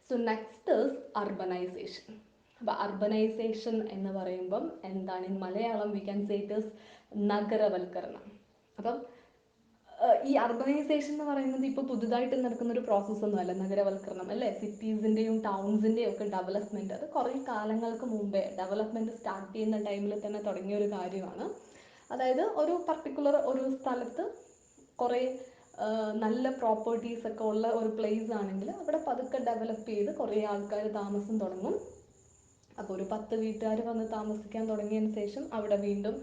So next is urbanisation. അപ്പോൾ urbanisation എന്ന് പറയുമ്പം എന്താണ്, in Malayalam we can say it is നഗരവൽക്കരണം. അപ്പം ഈ അർബനൈസേഷൻ എന്ന് പറയുന്നത് ഇപ്പോൾ പുതുതായിട്ട് നടക്കുന്ന ഒരു പ്രോസസ്സൊന്നും അല്ല നഗരവൽക്കരണം, അല്ലേ? സിറ്റീസിൻ്റെയും ടൗൺസിൻ്റെയും ഒക്കെ ഡെവലപ്മെൻറ്റ് അത് കുറേ കാലങ്ങൾക്ക് മുമ്പേ ഡെവലപ്മെൻറ്റ് സ്റ്റാർട്ട് ചെയ്യുന്ന ടൈമിൽ തന്നെ തുടങ്ങിയ ഒരു കാര്യമാണ്. അതായത് ഒരു പർട്ടിക്കുലർ ഒരു സ്ഥലത്ത് കുറേ നല്ല പ്രോപ്പർട്ടീസ് ഒക്കെ ഉള്ള ഒരു പ്ലേസ് ആണെങ്കിൽ അവിടെ പതുക്കെ ഡെവലപ്പ് ചെയ്ത് കുറേ ആൾക്കാർ താമസം തുടങ്ങും. അപ്പോൾ ഒരു 10 വീട്ടുകാർ വന്ന് താമസിക്കാൻ തുടങ്ങിയതിന് ശേഷം അവിടെ വീണ്ടും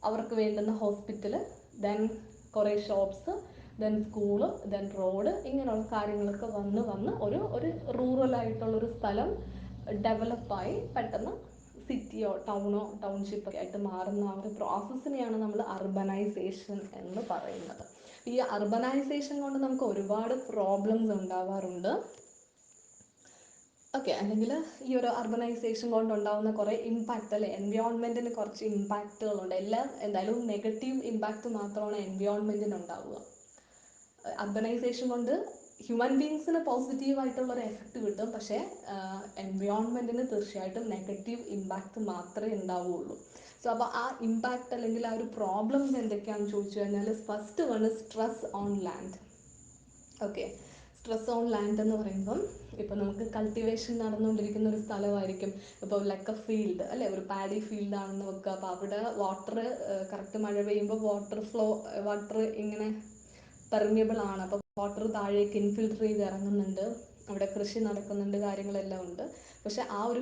അവർക്ക് വേണ്ടുന്ന ഹോസ്പിറ്റൽ, ദെൻ കുറേ shops, then school, then road, ഇങ്ങനെയുള്ള കാര്യങ്ങളൊക്കെ വന്ന് വന്ന് ഒരു റൂറലായിട്ടുള്ളൊരു സ്ഥലം ഡെവലപ്പായി പെട്ടെന്ന് സിറ്റിയോ ടൗണോ ടൗൺഷിപ്പൊക്കെ ആയിട്ട് മാറുന്ന ആ ഒരു പ്രോസസ്സിനെയാണ് നമ്മൾ അർബനൈസേഷൻ എന്ന് പറയുന്നത്. ഈ അർബനൈസേഷൻ കൊണ്ട് നമുക്ക് ഒരുപാട് പ്രോബ്ലംസ് ഉണ്ടാവാറുണ്ട്. ഓക്കെ, അല്ലെങ്കിൽ ഈ ഒരു അർബനൈസേഷൻ കൊണ്ടുണ്ടാകുന്ന കുറേ ഇമ്പാക്റ്റ്, അല്ലേ? എൻവയോൺമെൻറ്റിന് കുറച്ച് ഇമ്പാക്റ്റുകളുണ്ട്. എല്ലാം എന്തായാലും നെഗറ്റീവ് ഇമ്പാക്റ്റ് മാത്രമാണ് എൻവയോൺമെൻറ്റിന് ഉണ്ടാവുക. അർബനൈസേഷൻ കൊണ്ട് ഹ്യൂമൻ ബീങ്സിന് പോസിറ്റീവായിട്ടുള്ളൊരു എഫക്റ്റ് കിട്ടും, പക്ഷേ എൻവയോൺമെൻറ്റിന് തീർച്ചയായിട്ടും നെഗറ്റീവ് ഇമ്പാക്റ്റ് മാത്രമേ ഉണ്ടാവുകയുള്ളൂ. സോ അപ്പോൾ ആ ഇമ്പാക്റ്റ് അല്ലെങ്കിൽ ആ ഒരു പ്രോബ്ലംസ് എന്തൊക്കെയാണെന്ന് ചോദിച്ചു കഴിഞ്ഞാൽ, first one stress on land. Okay, stress on land എന്ന് പറയുമ്പം ഇപ്പോൾ നമുക്ക് കൾട്ടിവേഷൻ നടന്നുകൊണ്ടിരിക്കുന്ന ഒരു സ്ഥലമായിരിക്കും. ഇപ്പോൾ ലൈക്ക് എ ഫീൽഡ്, അല്ലേ? ഒരു പാഡി ഫീൽഡാണെന്ന് വെക്കുക. അപ്പോൾ അവിടെ വാട്ടർ കറക്റ്റ് മഴ പെയ്യുമ്പോൾ വാട്ടർ ഇങ്ങനെ പെർമിയബിൾ ആണ്. അപ്പോൾ വാട്ടർ താഴേക്ക് ഇൻഫിൽട്രേറ്റ് ചെയ്ത് ഇറങ്ങുന്നുണ്ട്, അവിടെ കൃഷി നടക്കുന്നുണ്ട്, കാര്യങ്ങളെല്ലാം ഉണ്ട്. പക്ഷെ ആ ഒരു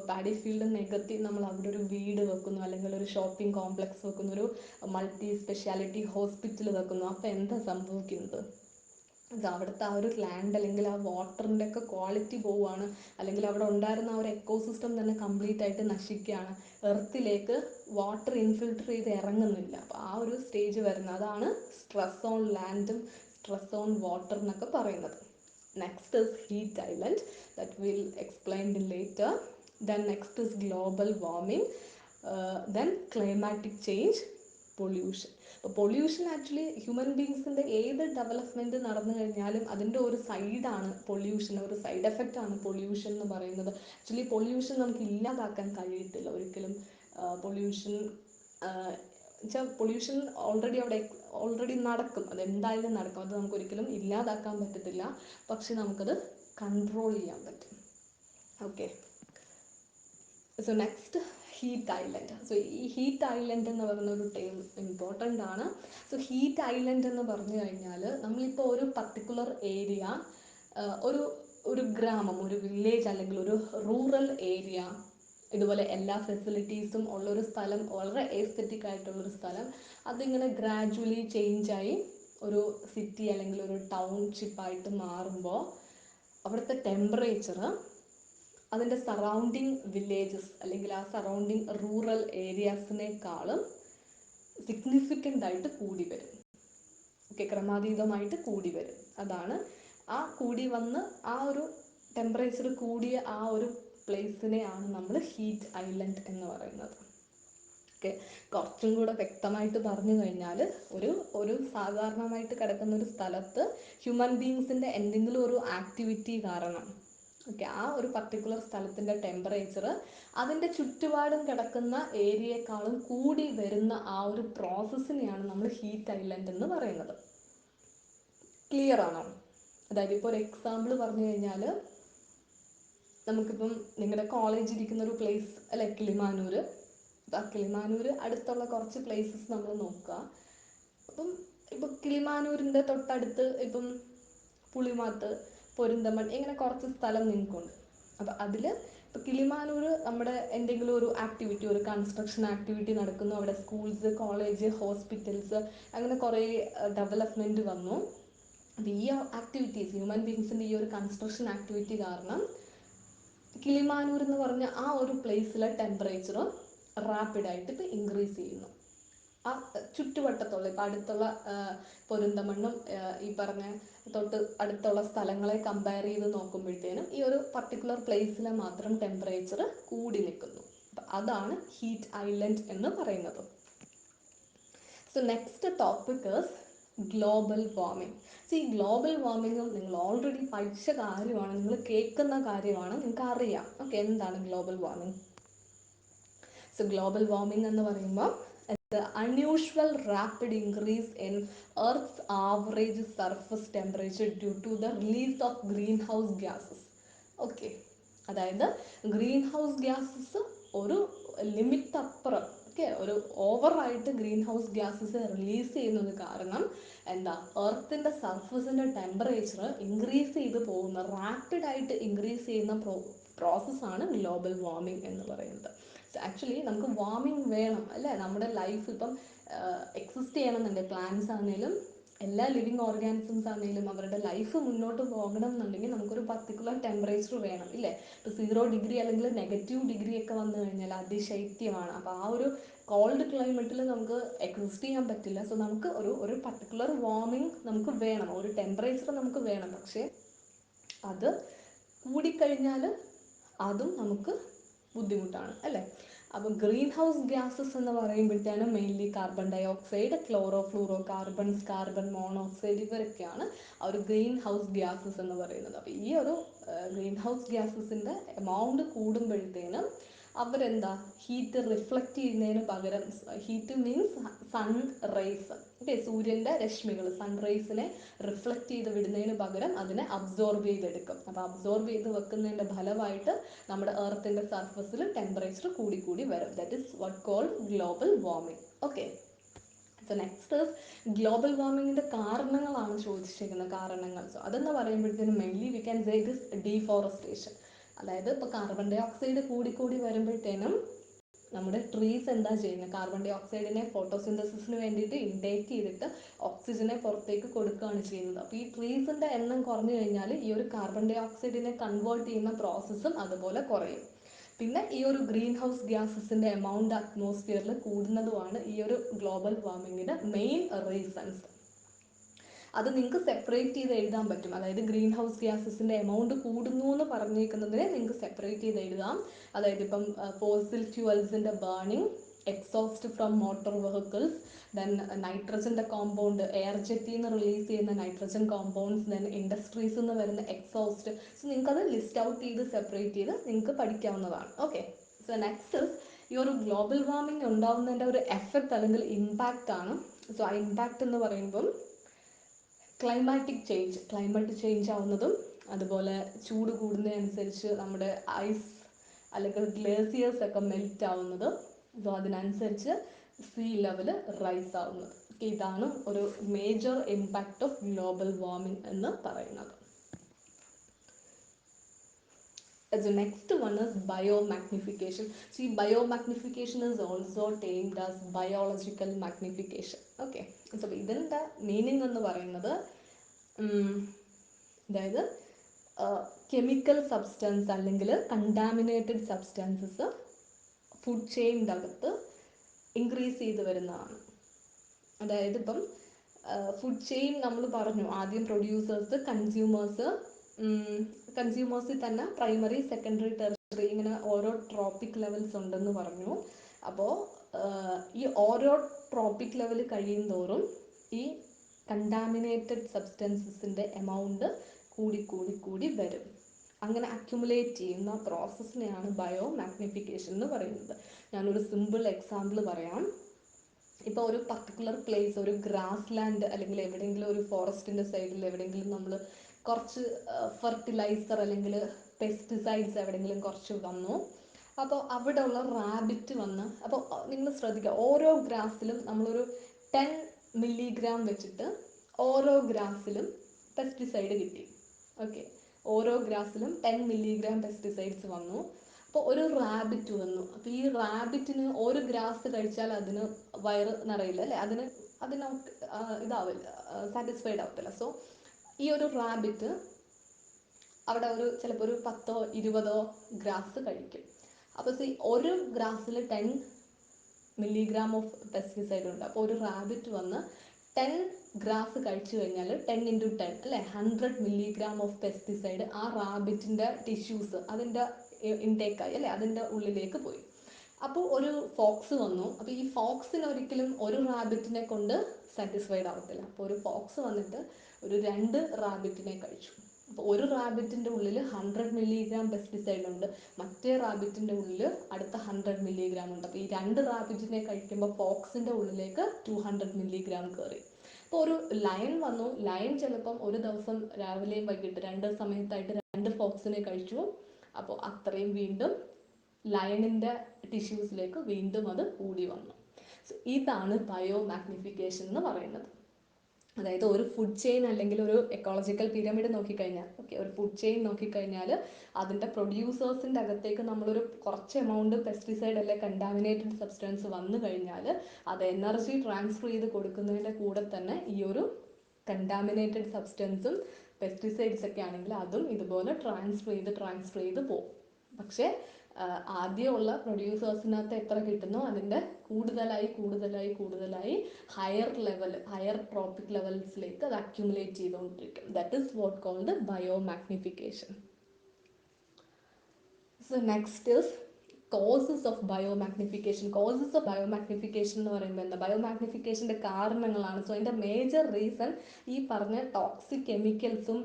പാഡി ഫീൽഡ് നികത്തി നമ്മൾ അവിടെ ഒരു വീട് വെക്കുന്നു, അല്ലെങ്കിൽ ഒരു ഷോപ്പിംഗ് കോംപ്ലക്സ് വെക്കുന്നു, ഒരു മൾട്ടി സ്പെഷ്യാലിറ്റി ഹോസ്പിറ്റൽ വെക്കുന്നു. അപ്പോൾ എന്താ സംഭവിക്കുന്നത്? അവിടുത്തെ ആ ഒരു ലാൻഡ് അല്ലെങ്കിൽ ആ വാട്ടറിൻ്റെ ഒക്കെ ക്വാളിറ്റി പോവുകയാണ്, അല്ലെങ്കിൽ അവിടെ ഉണ്ടായിരുന്ന ആ ഒരു എക്കോസിസ്റ്റം തന്നെ കംപ്ലീറ്റ് ആയിട്ട് നശിക്കുകയാണ്. എർത്തിലേക്ക് വാട്ടർ ഇൻഫിൽട്രേറ്റ് ചെയ്ത് ഇറങ്ങുന്നില്ല. അപ്പോൾ ആ ഒരു സ്റ്റേജ് വരുന്നത്, അതാണ് സ്ട്രെസ് ഓൺ ലാൻഡും സ്ട്രെസ് ഓൺ വാട്ടർ എന്നൊക്കെ പറയുന്നത്. Next is heat island, that will explain in later. Then next is global warming, then climatic change, pollution. അപ്പോൾ പൊല്യൂഷൻ ആക്ച്വലി ഹ്യൂമൻ ബീങ്സിൻ്റെ ഏത് ഡെവലപ്മെൻറ്റ് നടന്നു കഴിഞ്ഞാലും അതിൻ്റെ ഒരു സൈഡാണ് പൊല്യൂഷൻ, ഒരു സൈഡ് എഫക്റ്റ് ആണ് പൊല്യൂഷൻ എന്ന് പറയുന്നത്. ആക്ച്വലി പൊല്യൂഷൻ നമുക്ക് ഇല്ലാതാക്കാൻ കഴിയത്തില്ല ഒരിക്കലും. പൊല്യൂഷൻ വെച്ചാൽ പൊല്യൂഷൻ ഓൾറെഡി നടക്കും, അതെന്തായാലും നടക്കും, അത് നമുക്കൊരിക്കലും ഇല്ലാതാക്കാൻ പറ്റത്തില്ല, പക്ഷെ നമുക്കത് കൺട്രോൾ ചെയ്യാൻ പറ്റും. Okay, so next heat island. So ഈ ഹീറ്റ് ഐലൻഡ് എന്ന് പറയുന്ന ഒരു ടേം ഇമ്പോർട്ടൻ്റ് ആണ്. സോ ഹീറ്റ് ഐലൻഡ് എന്ന് പറഞ്ഞു കഴിഞ്ഞാൽ നമ്മളിപ്പോൾ ഒരു പർട്ടിക്കുലർ ഏരിയ, ഒരു ഒരു ഗ്രാമം, ഒരു വില്ലേജ് അല്ലെങ്കിൽ ഒരു റൂറൽ ഏരിയ, ഇതുപോലെ എല്ലാ ഫെസിലിറ്റീസും ഉള്ളൊരു സ്ഥലം, വളരെ എസ്തെറ്റിക് ആയിട്ടുള്ളൊരു സ്ഥലം, അതിങ്ങനെ ഗ്രാജുവലി ചേഞ്ചായി ഒരു സിറ്റി അല്ലെങ്കിൽ ഒരു ടൗൺഷിപ്പായിട്ട് മാറുമ്പോൾ അവിടുത്തെ ടെമ്പറേച്ചർ അതിൻ്റെ സറൗണ്ടിങ് വില്ലേജസ് അല്ലെങ്കിൽ ആ സറൗണ്ടിങ് റൂറൽ ഏരിയാസിനേക്കാളും സിഗ്നിഫിക്കൻ്റ് ആയിട്ട് കൂടി വരും. ഓക്കെ, ക്രമാതീതമായിട്ട് കൂടി വരും. അതാണ് ആ കൂടി വന്ന് ആ ഒരു ടെമ്പറേച്ചർ കൂടിയ ആ ഒരു പ്ലേസിനെയാണ് നമ്മൾ ഹീറ്റ് ഐലൻഡ് എന്ന് പറയുന്നത്. ഓക്കെ, കുറച്ചും കൂടെ വ്യക്തമായിട്ട് പറഞ്ഞു കഴിഞ്ഞാൽ ഒരു സാധാരണമായിട്ട് കിടക്കുന്ന ഒരു സ്ഥലത്ത് ഹ്യൂമൻ ബീങ്സിൻ്റെ എന്തെങ്കിലും ഒരു ആക്ടിവിറ്റി കാരണം, ഓക്കെ, ആ ഒരു പർട്ടിക്കുലർ സ്ഥലത്തിൻ്റെ ടെമ്പറേച്ചർ അതിൻ്റെ ചുറ്റുപാടും കിടക്കുന്ന ഏരിയയെക്കാളും കൂടി വരുന്ന ആ ഒരു പ്രോസസ്സിനെയാണ് നമ്മൾ ഹീറ്റ് ഐലൻഡ് എന്ന് പറയുന്നത്. ക്ലിയർ ആണോ? അതായത് ഇപ്പോൾ ഒരു എക്സാമ്പിൾ പറഞ്ഞു കഴിഞ്ഞാൽ, നമുക്കിപ്പം നിങ്ങളുടെ കോളേജ് ഇരിക്കുന്ന ഒരു പ്ലേസ്, അല്ലെ, കിളിമാനൂർ. ആ കിളിമാനൂർ അടുത്തുള്ള കുറച്ച് പ്ലേസസ് നമ്മൾ നോക്കുക. അപ്പം ഇപ്പം കിളിമാനൂരിൻ്റെ തൊട്ടടുത്ത് ഇപ്പം പുളിമാത്ത്, പൊരുന്തമൺ, ഇങ്ങനെ കുറച്ച് സ്ഥലം നിങ്ങൾക്കുണ്ട്. അപ്പം അതിൽ ഇപ്പോൾ കിളിമാനൂർ നമ്മുടെ എന്തെങ്കിലും ഒരു ആക്ടിവിറ്റി, ഒരു കൺസ്ട്രക്ഷൻ ആക്ടിവിറ്റി നടക്കുന്നു, അവിടെ സ്കൂൾസ്, കോളേജ്, ഹോസ്പിറ്റൽസ്, അങ്ങനെ കുറേ ഡെവലപ്മെൻറ്റ് വന്നു. അപ്പോൾ ഈ ആക്ടിവിറ്റീസ്, ഹ്യൂമൻ ബീങ്സിൻ്റെ ഈ ഒരു കൺസ്ട്രക്ഷൻ ആക്ടിവിറ്റി കാരണം കിളിമാനൂർ എന്ന് പറഞ്ഞ ആ ഒരു പ്ലേസിലെ ടെമ്പറേച്ചർ റാപ്പിഡായിട്ട് ഇപ്പോൾ ഇൻക്രീസ് ചെയ്യുന്നു. ആ ചുറ്റുവട്ടത്തുള്ള ഇപ്പം അടുത്തുള്ള പൊരുന്തമണ്ണും ഈ പറഞ്ഞ തൊട്ട് അടുത്തുള്ള സ്ഥലങ്ങളെ കമ്പയർ ചെയ്ത് നോക്കുമ്പോഴത്തേനും ഈ ഒരു പർട്ടിക്കുലർ പ്ലേസിലെ മാത്രം ടെമ്പറേച്ചർ കൂടി നിൽക്കുന്നു. അപ്പം അതാണ് ഹീറ്റ് ഐലൻഡ് എന്ന് പറയുന്നത്. So next topic is global warming. ഈ ഗ്ലോബൽ വാർമിങ്ങും നിങ്ങൾ ഓൾറെഡി പഠിച്ച കാര്യമാണ്, നിങ്ങൾ കേൾക്കുന്ന കാര്യമാണ്, നിങ്ങൾക്ക് അറിയാം. ഓക്കെ, എന്താണ് global warming? So global warming എന്ന് പറയുമ്പോൾ the unusual rapid increase in Earth's average surface temperature due to the release of greenhouse gases. Okay, അതായത് ഗ്രീൻ ഹൗസ് ഗ്യാസസ് ഒരു ലിമിറ്റ് അപ്പുറം, ഓക്കെ, ഒരു ഓവറായിട്ട് ഗ്രീൻ ഹൗസ് ഗ്യാസസ് റിലീസ് ചെയ്യുന്നത് കാരണം എന്താ, എർത്തിൻ്റെ സർഫസിൻ്റെ ടെമ്പറേച്ചർ ഇൻക്രീസ് ചെയ്ത് പോകുന്ന, റാപ്പിഡായിട്ട് ഇൻക്രീസ് ചെയ്യുന്ന പ്രോസസ്സാണ് ഗ്ലോബൽ വാർമിംഗ് എന്ന് പറയുന്നത്. ആക്ച്വലി നമുക്ക് വാർമിംഗ് വേണം അല്ലേ, നമ്മുടെ ലൈഫ് ഇപ്പം എക്സിസ്റ്റ് ചെയ്യണമെന്നുണ്ടെങ്കിൽ പ്ലാന്റ്സ് ആണെങ്കിലും എല്ലാ ലിവിങ് ഓർഗാനിസംസ് ആണെങ്കിലും അവരുടെ ലൈഫ് മുന്നോട്ട് പോകണം എന്നുണ്ടെങ്കിൽ നമുക്കൊരു പർട്ടിക്കുലർ ടെമ്പറേച്ചർ വേണം ഇല്ലേ. ഇപ്പോൾ 0 ഡിഗ്രി അല്ലെങ്കിൽ -ഡിഗ്രി ഒക്കെ വന്നു കഴിഞ്ഞാൽ അതിശൈത്യമാണ്. അപ്പോൾ ആ ഒരു കോൾഡ് ക്ലൈമറ്റിൽ നമുക്ക് എക്സിസ്റ്റ് ചെയ്യാൻ പറ്റില്ല. സോ നമുക്ക് ഒരു പർട്ടിക്കുലർ വാർമിംഗ് നമുക്ക് വേണം, ഒരു ടെമ്പറേച്ചർ നമുക്ക് വേണം. പക്ഷേ അത് കൂടിക്കഴിഞ്ഞാൽ അതും നമുക്ക് ബുദ്ധിമുട്ടാണ് അല്ലേ. അപ്പോൾ ഗ്രീൻ ഹൗസ് ഗ്യാസസ് എന്ന് പറയുമ്പോഴത്തേനും mainly carbon dioxide, chlorofluorocarbons, carbon monoxide, ഇവരൊക്കെയാണ് ആ ഒരു ഗ്രീൻ ഹൗസ് ഗ്യാസസ് എന്ന് പറയുന്നത്. അപ്പോൾ ഈ ഒരു ഗ്രീൻ ഹൗസ് ഗ്യാസസിൻ്റെ എമൗണ്ട് കൂടുമ്പോഴത്തേനും അവരെന്താ, ഹീറ്റ് റിഫ്ലക്റ്റ് ചെയ്യുന്നതിന് പകരം, heat means sun rays, okay, സൂര്യൻ്റെ രശ്മികൾ സൺറൈസിനെ റിഫ്ലക്റ്റ് ചെയ്ത് വിടുന്നതിന് പകരം അതിനെ അബ്സോർബ് ചെയ്തെടുക്കും. അപ്പോൾ അബ്സോർബ് ചെയ്ത് വെക്കുന്നതിൻ്റെ ഫലമായിട്ട് നമ്മുടെ എർത്തിൻ്റെ സർഫസിൽ ടെമ്പറേച്ചർ കൂടി വരും. That is what called global warming. Okay, so next global വാർമിങ്ങിൻ്റെ കാരണങ്ങളാണ് ചോദിച്ചിരിക്കുന്ന കാരണങ്ങൾ. സോ അതെന്ന് പറയുമ്പോഴത്തേനും mainly we can say it is deforestation. അതായത് ഇപ്പോൾ കാർബൺ ഡൈ ഓക്സൈഡ് കൂടി വരുമ്പോഴത്തേനും നമ്മുടെ ട്രീസ് എന്താ ചെയ്യുന്നത്, കാർബൺ ഡൈ ഓക്സൈഡിനെ ഫോട്ടോസിന്തസിസിന് വേണ്ടിയിട്ട് ഇൻടേക്ക് ചെയ്തിട്ട് ഓക്സിജനെ പുറത്തേക്ക് കൊടുക്കുകയാണ് ചെയ്യുന്നത്. അപ്പോൾ ഈ ട്രീസിൻ്റെ എണ്ണം കുറഞ്ഞു കഴിഞ്ഞാൽ ഈ ഒരു കാർബൺ ഡൈ ഓക്സൈഡിനെ കൺവേർട്ട് ചെയ്യുന്ന പ്രോസസ്സും അതുപോലെ കുറയും. പിന്നെ ഈ ഒരു ഗ്രീൻ ഹൗസ് ഗ്യാസസിൻ്റെ എമൗണ്ട് അറ്റ്മോസ്ഫിയറിൽ കൂടുന്നതുമാണ് ഈ ഒരു ഗ്ലോബൽ വാർമിങ്ങിൻ്റെ മെയിൻ റീസൺസ്. അത് നിങ്ങൾക്ക് സെപ്പറേറ്റ് ചെയ്ത് എഴുതാൻ പറ്റും. അതായത് ഗ്രീൻ ഹൗസ് ഗ്യാസസിൻ്റെ എമൗണ്ട് കൂടുന്നു എന്ന് പറഞ്ഞേക്കുന്നതിനെ നിങ്ങൾക്ക് സെപ്പറേറ്റ് ചെയ്ത് എഴുതാം. അതായത് ഇപ്പം ഫോസിൽ ഫ്യൂവൽസിൻ്റെ burning, exhaust from motor vehicles, then നൈട്രജൻ്റെ കോമ്പൗണ്ട്, എയർ ജെറ്റിൽ നിന്ന് റിലീസ് ചെയ്യുന്ന നൈട്രജൻ കോമ്പൗണ്ട്സ്, ദെൻ ഇൻഡസ്ട്രീസിൽ നിന്ന് വരുന്ന എക്സോസ്റ്റ്. സോ നിങ്ങൾക്കത് ലിസ്റ്റ് ഔട്ട് ചെയ്ത് സെപ്പറേറ്റ് ചെയ്ത് നിങ്ങൾക്ക് പഠിക്കാവുന്നതാണ്. ഓക്കെ, സോ നെക്സ്റ്റ് ഈ ഒരു ഗ്ലോബൽ വാർമിംഗ് ഉണ്ടാകുന്നതിൻ്റെ ഒരു എഫക്റ്റ് അല്ലെങ്കിൽ ഇമ്പാക്റ്റ് ആണ്. സോ ആ ഇമ്പാക്റ്റ് എന്ന് പറയുമ്പം ക്ലൈമറ്റ് ചേഞ്ച് ആവുന്നതും, അതുപോലെ ചൂട് കൂടുന്നതനുസരിച്ച് നമ്മുടെ ഐസ് അല്ലെങ്കിൽ ഗ്ലേസിയേഴ്സ് ഒക്കെ മെൽറ്റ് ആവുന്നത്, സോ അതിനനുസരിച്ച് സീ ലെവൽ റൈസ് ആവുന്നത്. ഇതാണ് ഒരു major impact of global warming എന്ന് പറയുന്നത്. The next one is biomagnification. See, biomagnification is also termed as biological magnification. Okay, so ഇതിൻ്റെ മീനിങ് എന്ന് പറയുന്നത് അതായത് കെമിക്കൽ സബ്സ്റ്റൻസ് അല്ലെങ്കിൽ കണ്ടാമിനേറ്റഡ് സബ്സ്റ്റൻസസ് ഫുഡ് ചെയിൻ്റെ അകത്ത് ഇൻക്രീസ് ചെയ്ത് വരുന്നതാണ്. അതായത് ഇപ്പം ഫുഡ് ചെയിൻ നമ്മൾ പറഞ്ഞു, ആദ്യം പ്രൊഡ്യൂസേഴ്സ്, കൺസ്യൂമേഴ്സിൽ തന്നെ പ്രൈമറി, സെക്കൻഡറി, ടെറിഷറി, ഇങ്ങനെ ഓരോ ട്രോപ്പിക് ലെവൽസ് ഉണ്ടെന്ന് പറഞ്ഞു. അപ്പോൾ ഈ ഓരോ ട്രോപ്പിക് ലെവൽ കഴിയുന്തോറും ഈ കണ്ടാമിനേറ്റഡ് സബ്സ്റ്റൻസസിൻ്റെ എമൗണ്ട് കൂടി വരും. അങ്ങനെ അക്യുമുലേറ്റ് ചെയ്യുന്ന പ്രോസസ്സിനെയാണ് ബയോ മാഗ്നിഫിക്കേഷൻ എന്ന് പറയുന്നത്. ഞാനൊരു സിമ്പിൾ എക്സാമ്പിൾ പറയാം. ഇപ്പോൾ ഒരു പർട്ടിക്കുലർ പ്ലേസ്, ഒരു ഗ്രാസ് ലാൻഡ് അല്ലെങ്കിൽ എവിടെയെങ്കിലും ഒരു ഫോറസ്റ്റിൻ്റെ സൈഡിൽ എവിടെയെങ്കിലും നമ്മൾ കുറച്ച് ഫെർട്ടിലൈസർ അല്ലെങ്കിൽ പെസ്റ്റിസൈഡ്സ് എവിടെയെങ്കിലും കുറച്ച് വന്നു. അപ്പോൾ അവിടെ ഉള്ള റാബിറ്റ് വന്ന്, അപ്പോൾ നിങ്ങൾ ശ്രദ്ധിക്കുക, ഓരോ ഗ്രാസിലും നമ്മളൊരു 10 മില്ലിഗ്രാം വെച്ചിട്ട് ഓരോ ഗ്രാസിലും പെസ്റ്റിസൈഡ് കിട്ടി. ഓക്കെ, ഓരോ ഗ്രാസിലും 10 മില്ലിഗ്രാം പെസ്റ്റിസൈഡ്സ് വന്നു. അപ്പോൾ ഒരു റാബിറ്റ് വന്നു. അപ്പോൾ ഈ റാബിറ്റിന് ഒരു ഗ്രാസ് കഴിച്ചാൽ അതിന് വയറ് നിറയില്ല അല്ലേ, അതിന് ഇതാവില്ല, സാറ്റിസ്ഫൈഡ് ആവത്തില്ല. സോ ഈ ഒരു റാബിറ്റ് അവിടെ ചിലപ്പോൾ ഒരു 10 or 20 ഗ്രാസ് കഴിക്കും. അപ്പോൾ ഒരു ഗ്രാസിൽ 10 മില്ലിഗ്രാം ഓഫ് പെസ്റ്റിസൈഡ് ഉണ്ട്. അപ്പോൾ ഒരു റാബിറ്റ് വന്ന് 10 ഗ്രാസ് കഴിച്ചു കഴിഞ്ഞാൽ 10 into 10 അല്ലേ, 100 മില്ലിഗ്രാം ഓഫ് പെസ്റ്റിസൈഡ് ആ റാബിറ്റിൻ്റെ ടിഷ്യൂസ് അതിൻ്റെ ഇൻടേക്കായി അല്ലേ, അതിൻ്റെ ഉള്ളിലേക്ക് പോയി. അപ്പോൾ ഒരു ഫോക്സ് വന്നു. അപ്പോൾ ഈ ഫോക്സിന് ഒരിക്കലും ഒരു റാബിറ്റിനെ കൊണ്ട് സാറ്റിസ്ഫൈഡ് ആവത്തില്ല. അപ്പോൾ ഒരു ഫോക്സ് വന്നിട്ട് ഒരു 2 റാബിറ്റിനെ കഴിച്ചു. അപ്പോൾ ഒരു റാബിറ്റിൻ്റെ ഉള്ളിൽ 100 മില്ലിഗ്രാം പെസ്റ്റിസൈഡ് ഉണ്ട്, മറ്റേ റാബിറ്റിൻ്റെ ഉള്ളിൽ അടുത്ത 100 മില്ലിഗ്രാം ഉണ്ട്. അപ്പോൾ ഈ 2 റാബിറ്റിനെ കഴിക്കുമ്പോൾ ഫോക്സിൻ്റെ ഉള്ളിലേക്ക് 200 മില്ലിഗ്രാം കയറി. അപ്പോൾ ഒരു ലയൺ വന്നു. ലയൺ ചിലപ്പം ഒരു ദിവസം രാവിലെയും വൈകിട്ട് 2 സമയത്തായിട്ട് 2 ഫോക്സിനെ കഴിച്ചു. അപ്പോൾ അത്രയും വീണ്ടും ലയണിൻ്റെ ടിഷ്യൂസിലേക്ക് വീണ്ടും അത് കൂടി വന്നു. സോ ഇതാണ് ബയോ മാഗ്നിഫിക്കേഷൻ എന്ന് പറയുന്നത്. അതായത് ഒരു ഫുഡ് ചെയിൻ അല്ലെങ്കിൽ ഒരു എക്കോളജിക്കൽ പിരമിഡ് നോക്കിക്കഴിഞ്ഞാൽ, ഓക്കെ, ഒരു ഫുഡ് ചെയിൻ നോക്കിക്കഴിഞ്ഞാൽ അതിൻ്റെ പ്രൊഡ്യൂസേഴ്സിൻ്റെ അകത്തേക്ക് നമ്മളൊരു കുറച്ച് എമൗണ്ട് പെസ്റ്റിസൈഡ് അല്ലെങ്കിൽ കണ്ടാമിനേറ്റഡ് സബ്സ്റ്റൻസ് വന്നു കഴിഞ്ഞാൽ അത് എനർജി ട്രാൻസ്ഫർ ചെയ്ത് കൊടുക്കുന്നതിൻ്റെ കൂടെ തന്നെ ഈ ഒരു കണ്ടാമിനേറ്റഡ് സബ്സ്റ്റൻസും പെസ്റ്റിസൈഡ്സ് ഒക്കെ ആണെങ്കിൽ അതും ഇതുപോലെ ട്രാൻസ്ഫർ ചെയ്ത് പോകും. പക്ഷേ ആദ്യമുള്ള പ്രൊഡ്യൂസേഴ്സിനകത്ത് എത്ര കിട്ടുന്നോ അതിൻ്റെ കൂടുതലായി ഹയർ ട്രോപ്പിക് ലെവൽസിലേക്ക് അത് അക്യുമുലേറ്റ് ചെയ്തുകൊണ്ടിരിക്കും. That is what called biomagnification. So next is causes of biomagnification. Causes of biomagnification എന്ന് പറയുമ്പോൾ എന്താ, ബയോമാഗ്നിഫിക്കേഷൻ്റെ കാരണങ്ങളാണ്. സോ അതിൻ്റെ മേജർ റീസൺ ഈ പറഞ്ഞ ടോക്സിക് കെമിക്കൽസും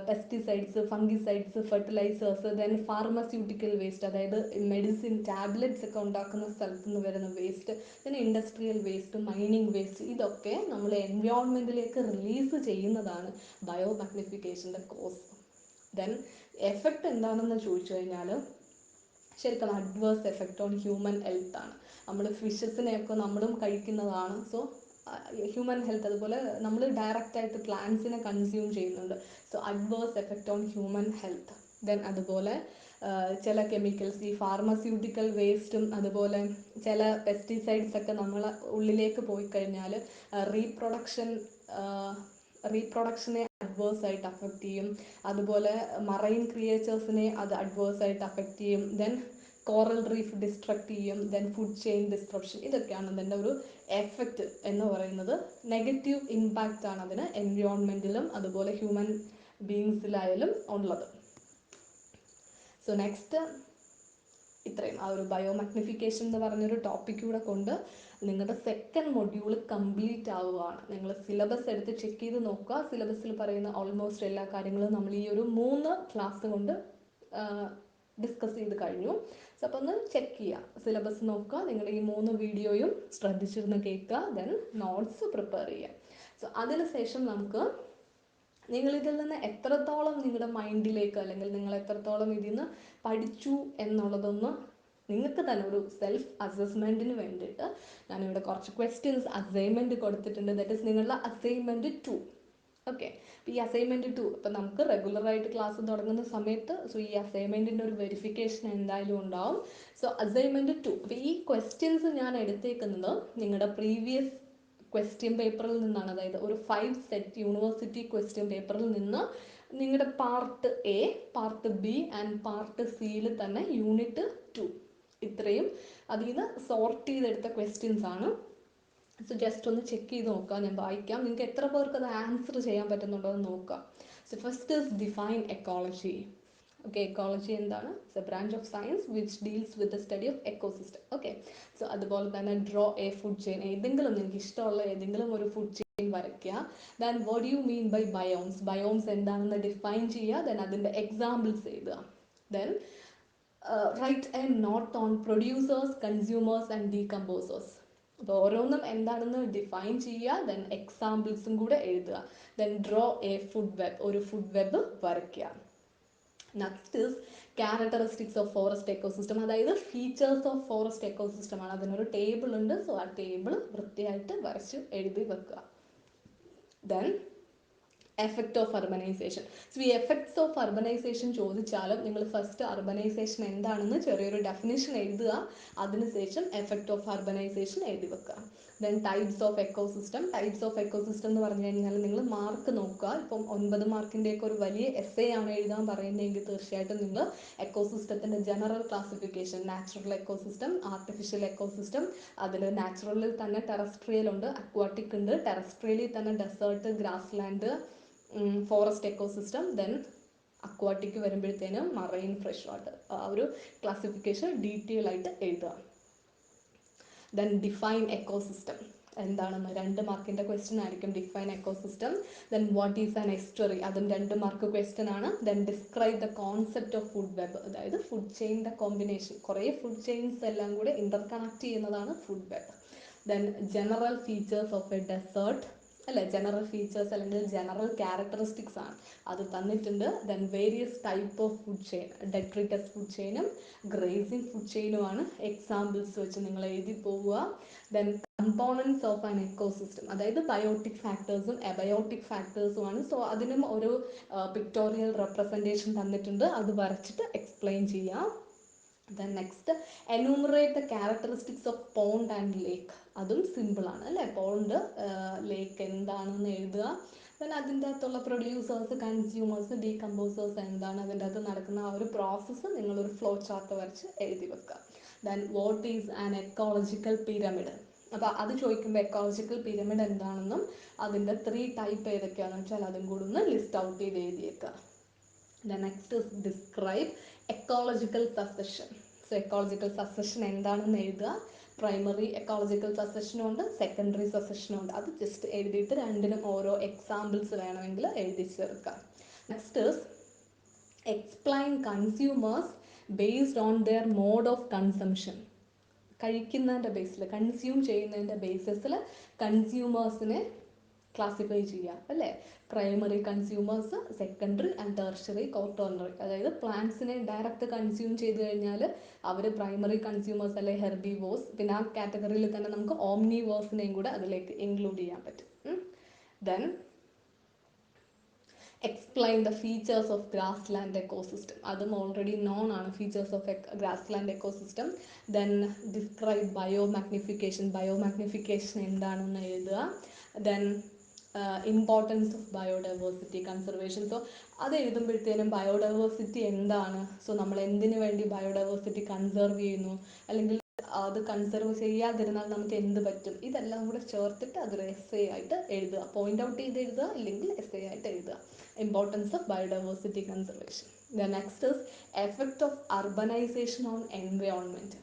pesticides, fungicides, fertilisers, then pharmaceutical waste, അതായത് മെഡിസിൻ ടാബ്ലറ്റ്സ് ഒക്കെ ഉണ്ടാക്കുന്ന സ്ഥലത്ത് നിന്ന് വരുന്ന വേസ്റ്റ്, പിന്നെ ഇൻഡസ്ട്രിയൽ വേസ്റ്റ്, മൈനിങ് വേസ്റ്റ്, ഇതൊക്കെ നമ്മൾ എൻവയോൺമെൻറ്റിലേക്ക് റിലീസ് ചെയ്യുന്നതാണ് ബയോമാഗ്നിഫിക്കേഷൻ്റെ കോസ്. ദെൻ എഫക്റ്റ് എന്താണെന്ന് ചോദിച്ചു കഴിഞ്ഞാൽ ശരിക്കും adverse effect on human health ആണ്. നമ്മൾ ഫിഷസിനെയൊക്കെ നമ്മളും കഴിക്കുന്നതാണ്. സോ ഹ്യൂമൻ ഹെൽത്ത്, അതുപോലെ നമ്മൾ ഡയറക്റ്റായിട്ട് പ്ലാന്റ്സിനെ കൺസ്യൂം ചെയ്യുന്നുണ്ട്. So adverse effect on human health. Then അതുപോലെ ചില കെമിക്കൽസ്, ഈ ഫാർമസ്യൂട്ടിക്കൽ വേസ്റ്റും അതുപോലെ ചില പെസ്റ്റിസൈഡ്സ് ഒക്കെ നമ്മളെ ഉള്ളിലേക്ക് പോയി കഴിഞ്ഞാൽ റീപ്രൊഡക്ഷനെ അഡ്വേഴ്സ് ആയിട്ട് അഫക്റ്റ് ചെയ്യും. അതുപോലെ മറൈൻ ക്രിയേച്ചേഴ്സിനെ അത് അഡ്വേഴ്സ് ആയിട്ട് അഫക്റ്റ് ചെയ്യും. ദെൻ കോറൽ റീഫ് ഡിസ്ട്രക്ട് ചെയ്യും. Then food chain disruption. ഇതൊക്കെയാണ് അതിൻ്റെ ഒരു എഫക്റ്റ് എന്ന് പറയുന്നത്. നെഗറ്റീവ് ഇമ്പാക്റ്റ് ആണ് അതിന് എൻവയോൺമെൻറ്റിലും അതുപോലെ ഹ്യൂമൻ ബീങ്സിലായാലും ഉള്ളത്. സോ നെക്സ്റ്റ് ഇത്രയും ആ ഒരു ബയോമാഗ്നിഫിക്കേഷൻ എന്ന് പറഞ്ഞൊരു ടോപ്പിക് കൂടെ കൊണ്ട് നിങ്ങളുടെ സെക്കൻഡ് മൊഡ്യൂൾ കംപ്ലീറ്റ് ആവുകയാണ്. നിങ്ങൾ സിലബസ് എടുത്ത് ചെക്ക് ചെയ്ത് നോക്കുക. സിലബസിൽ പറയുന്ന ഓൾമോസ്റ്റ് എല്ലാ കാര്യങ്ങളും നമ്മൾ ഈ ഒരു 3 ക്ലാസ് കൊണ്ട് ഡിസ്കസ് ചെയ്ത് കഴിഞ്ഞു. സോ അപ്പോൾ ഒന്ന് ചെക്ക് ചെയ്യുക, സിലബസ് നോക്കുക, നിങ്ങളുടെ ഈ 3 വീഡിയോയും ശ്രദ്ധിച്ചിരുന്ന് കേൾക്കുക, ദെൻ നോട്ട്സ് പ്രിപ്പയർ ചെയ്യുക. സോ അതിനുശേഷം നമുക്ക് നിങ്ങളിതിൽ നിന്ന് എത്രത്തോളം നിങ്ങളുടെ മൈൻഡിലേക്ക്, അല്ലെങ്കിൽ നിങ്ങൾ എത്രത്തോളം ഇതിൽ നിന്ന് പഠിച്ചു എന്നുള്ളതൊന്ന് നിങ്ങൾക്ക് തന്നെ ഒരു സെൽഫ് അസസ്മെൻറ്റിന് വേണ്ടിയിട്ട് ഞാനിവിടെ കുറച്ച് ക്വസ്റ്റ്യൻസ് അസൈൻമെൻറ്റ് കൊടുത്തിട്ടുണ്ട്. ദാറ്റ് ഈസ് നിങ്ങളുടെ അസൈൻമെൻറ്റ് 2. ഓക്കെ, ഈ അസൈൻമെൻറ്റ് 2 ഇപ്പം നമുക്ക് റെഗുലറായിട്ട് ക്ലാസ് തുടങ്ങുന്ന സമയത്ത് സോ ഈ അസൈൻമെൻറ്റിൻ്റെ ഒരു വെരിഫിക്കേഷൻ എന്തായാലും ഉണ്ടാവും. സോ അസൈൻമെൻറ്റ് 2, അപ്പോൾ ഈ ക്വസ്റ്റ്യൻസ് ഞാൻ എടുത്തേക്കുന്നത് നിങ്ങളുടെ പ്രീവിയസ് ക്വസ്റ്റ്യൻ പേപ്പറിൽ നിന്നാണ്. അതായത് ഒരു 5 സെറ്റ് യൂണിവേഴ്സിറ്റി ക്വസ്റ്റ്യൻ പേപ്പറിൽ നിന്ന് നിങ്ങളുടെ part A, part B and part സിയിൽ തന്നെ യൂണിറ്റ് 2 ഇത്രയും അതിൽ നിന്ന് സോർട്ട് ചെയ്തെടുത്ത ക്വസ്റ്റ്യൻസ് ആണ്. സോ ജസ്റ്റ് ഒന്ന് ചെക്ക് ചെയ്ത് നോക്കുക, ഞാൻ വായിക്കാം, നിങ്ങൾക്ക് എത്ര പേർക്ക് അത് ആൻസർ ചെയ്യാൻ പറ്റുന്നുണ്ടോ എന്ന് നോക്കുക. So first is define ecology. Okay, ecology എന്താണ്? It's a branch of science which deals with the study of ecosystem. Okay, so അതുപോലെ തന്നെ ഡ്രോ എ ഫുഡ് ചെയിൻ, ഏതെങ്കിലും നിങ്ങൾക്ക് ഇഷ്ടമുള്ള ഏതെങ്കിലും ഒരു ഫുഡ് ചെയിൻ വരയ്ക്കുക. Then what you mean by biomes, biomes എന്താണെന്ന് ഡിഫൈൻ ചെയ്യുക. ദെൻ അതിൻ്റെ എക്സാമ്പിൾസ് എഴുതുക. Then write a note on producers, consumers and decomposers. അപ്പോൾ ഓരോന്നും എന്താണെന്ന് ഡിഫൈൻ ചെയ്യുക, ദെൻ എക്സാമ്പിൾസും കൂടെ എഴുതുക. Then draw a food web, ഒരു ഫുഡ് വെബ് വരയ്ക്കുക. Next is characteristics of forest ecosystem, അതായത് ഫീച്ചേഴ്സ് ഓഫ് ഫോറസ്റ്റ് എക്കോസിസ്റ്റം ആണ്. അതിനൊരു ടേബിൾ ഉണ്ട്. സോ ആ ടേബിൾ വൃത്തിയായിട്ട് വരച്ച് എഴുതി വെക്കുക. Then effect of urbanization. So ഈ എഫക്ട്സ് ഓഫ് അർബനൈസേഷൻ ചോദിച്ചാലും നിങ്ങൾ ഫസ്റ്റ് അർബനൈസേഷൻ എന്താണെന്ന് ചെറിയൊരു ഡെഫിനിഷൻ എഴുതുക. അതിനുശേഷം എഫക്റ്റ് ഓഫ് അർബനൈസേഷൻ എഴുതി വെക്കുക. Then types of ecosystem. Types of ecosystem എന്ന് പറഞ്ഞു കഴിഞ്ഞാൽ നിങ്ങൾ മാർക്ക് നോക്കുക. ഇപ്പം 9 മാർക്കിൻ്റെയൊക്കെ ഒരു വലിയ എസ്സേ ആണ് എഴുതാൻ പറയുന്നതെങ്കിൽ തീർച്ചയായിട്ടും നിങ്ങൾ എക്കോസിസ്റ്റത്തിൻ്റെ general classification, natural ecosystem, artificial ecosystem, അതിൽ നാച്ചുറലിൽ തന്നെ ടെറസ്ട്രിയൽ ഉണ്ട്, അക്വാട്ടിക് ഉണ്ട്, ടെറസ്ട്രിയലിൽ തന്നെ desert, grassland, forest ecosystem, then aquatic വരുമ്പോഴത്തേനും മറൈൻ, ഫ്രഷ് വാട്ടർ. ആ ഒരു ക്ലാസിഫിക്കേഷൻ ഡീറ്റെയിൽ ആയിട്ട് എഴുതുക. Then define ecosystem. എന്താണെന്ന് 2 മാർക്കിൻ്റെ ക്വസ്റ്റ്യൻ ആയിരിക്കും. Define ecosystem. Then what is an estuary, അതും 2 മാർക്ക് ക്വസ്റ്റ്യൻ ആണ്. Then describe the concept of food web, അതായത് ഫുഡ് ചെയിൻ്റെ കോമ്പിനേഷൻ, കുറേ ഫുഡ് ചെയിൻസ് എല്ലാം കൂടെ ഇന്റർ കണക്ട് ചെയ്യുന്നതാണ് food web. Then general features of a desert, അല്ലേ, ജനറൽ ഫീച്ചേഴ്സ് അല്ലെങ്കിൽ ജനറൽ ക്യാരക്ടറിസ്റ്റിക്സ് ആണ് അത് തന്നിട്ടുണ്ട്. Then various type of food chain, detritus food ചെയിനും ഗ്രേസിംഗ് ഫുഡ് ചെയിനുമാണ് എക്സാമ്പിൾസ് വെച്ച് നിങ്ങൾ എഴുതി പോവുക. Then components of an ecosystem, അതായത് ബയോട്ടിക് ഫാക്ടേഴ്സും എബയോട്ടിക് ഫാക്ടേഴ്സുമാണ്. സോ അതിനും ഒരു പിക്ടോറിയൽ റെപ്രസെൻറ്റേഷൻ തന്നിട്ടുണ്ട്, അത് വരച്ചിട്ട് എക്സ്പ്ലെയിൻ ചെയ്യാം. Then next enumerate the characteristics of pond and lake, അതും സിമ്പിളാണ് അല്ലേ. പോണ്ട്, ലേക്ക് എന്താണെന്ന് എഴുതുക. ദെൻ അതിൻ്റെ അകത്തുള്ള പ്രൊഡ്യൂസേഴ്സ്, കൺസ്യൂമേഴ്സ്, ഡീകമ്പോസേഴ്സ് എന്താണ്, അതിൻ്റെ അകത്ത് നടക്കുന്ന ആ ഒരു പ്രോസസ്സ് നിങ്ങളൊരു ഫ്ലോ ചാർട്ട് വരച്ച് എഴുതി വെക്കുക. Then what is an ecological pyramid, അപ്പോൾ അത് ചോദിക്കുമ്പോൾ എക്കോളജിക്കൽ പിരമിഡ് എന്താണെന്നും അതിൻ്റെ 3 ടൈപ്പ് ഏതൊക്കെയാണെന്ന് വെച്ചാൽ അതും കൂടി ഒന്ന് ലിസ്റ്റ് ഔട്ട് ചെയ്ത് എഴുതിയേക്കുക. Then next is describe ecological succession. So ecological succession എന്താണെന്ന് എഴുതുക. പ്രൈമറി എക്കോളജിക്കൽ സക്സഷനും ഉണ്ട്, സെക്കൻഡറി സക്സഷനും ഉണ്ട്. അത് ജസ്റ്റ് എഴുതിയിട്ട് രണ്ടിനും ഓരോ എക്സാമ്പിൾസ് വേണമെങ്കിൽ എഴുതി ചേർക്കാം. Next is explain consumers based on their mode of consumption. കഴിക്കുന്നതിൻ്റെ ബേസിൽ, കൺസ്യൂം ചെയ്യുന്നതിൻ്റെ ബേസിസിൽ കൺസ്യൂമേഴ്സിനെ ക്ലാസിഫൈ ചെയ്യുക അല്ലേ. Primary consumers, secondary and tertiary, quaternary. അതായത് പ്ലാന്റ്സിനെ ഡയറക്റ്റ് കൺസ്യൂം ചെയ്ത് കഴിഞ്ഞാൽ അവർ പ്രൈമറി കൺസ്യൂമേഴ്സ് അല്ലെ ഹെർബിവോസ്. പിന്നെ ആ കാറ്റഗറിയിൽ തന്നെ നമുക്ക് ഓംനിവേഴ്സിനെയും കൂടെ അതിലേക്ക് ഇൻക്ലൂഡ് ചെയ്യാൻ പറ്റും. Then explain the features of grassland ecosystem, അതും ഓൾറെഡി നോൺ ആണ്, features of grassland ecosystem. Then describe biomagnification, biomagnification എന്താണെന്ന് എഴുതുക. Then importance of biodiversity conservation. So അത് എഴുതുമ്പോഴത്തേനും ബയോഡൈവേഴ്സിറ്റി എന്താണ്, സോ നമ്മൾ എന്തിനു വേണ്ടി ബയോഡൈവേഴ്സിറ്റി കൺസർവ് ചെയ്യുന്നു, അല്ലെങ്കിൽ അത് കൺസർവ് ചെയ്യാതിരുന്നാൽ നമുക്ക് എന്ത് പറ്റും, ഇതെല്ലാം കൂടെ ചേർത്തിട്ട് അതൊരു essay ആയിട്ട് എഴുതുക. പോയിന്റ് ഔട്ട് ചെയ്ത് എഴുതുക, ഇല്ലെങ്കിൽ essay ആയിട്ട് എഴുതുക. Importance of biodiversity conservation. The next is effect of urbanisation on environment.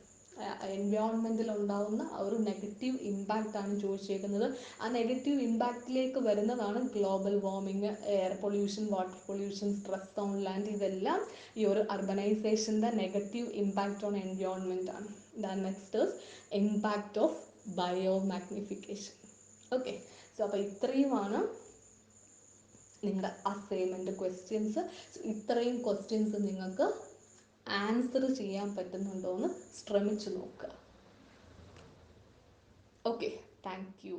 എൻവയോൺമെൻറ്റിൽ ഉണ്ടാകുന്ന ആ ഒരു നെഗറ്റീവ് ഇമ്പാക്റ്റ് ആണ് ചോദിച്ചേക്കുന്നത്. ആ നെഗറ്റീവ് ഇമ്പാക്റ്റിലേക്ക് വരുന്നതാണ് global warming, air pollution, water pollution, stress on land. ഇതെല്ലാം ഈ ഒരു അർബനൈസേഷൻ്റെ നെഗറ്റീവ് ഇമ്പാക്റ്റ് ഓൺ എൻവയോൺമെൻറ്റ് ആണ്. Then next is impact of biomagnification. Okay, so അപ്പോൾ ഇത്രയുമാണ് നിങ്ങളുടെ അസൈൻമെൻറ്റ് ക്വസ്റ്റ്യൻസ്. ഇത്രയും ക്വസ്റ്റ്യൻസ് നിങ്ങൾക്ക് ആൻസർ ചെയ്യാൻ പറ്റുന്നുണ്ടോ എന്ന് ശ്രമിച്ചു നോക്കുക. Okay, thank U.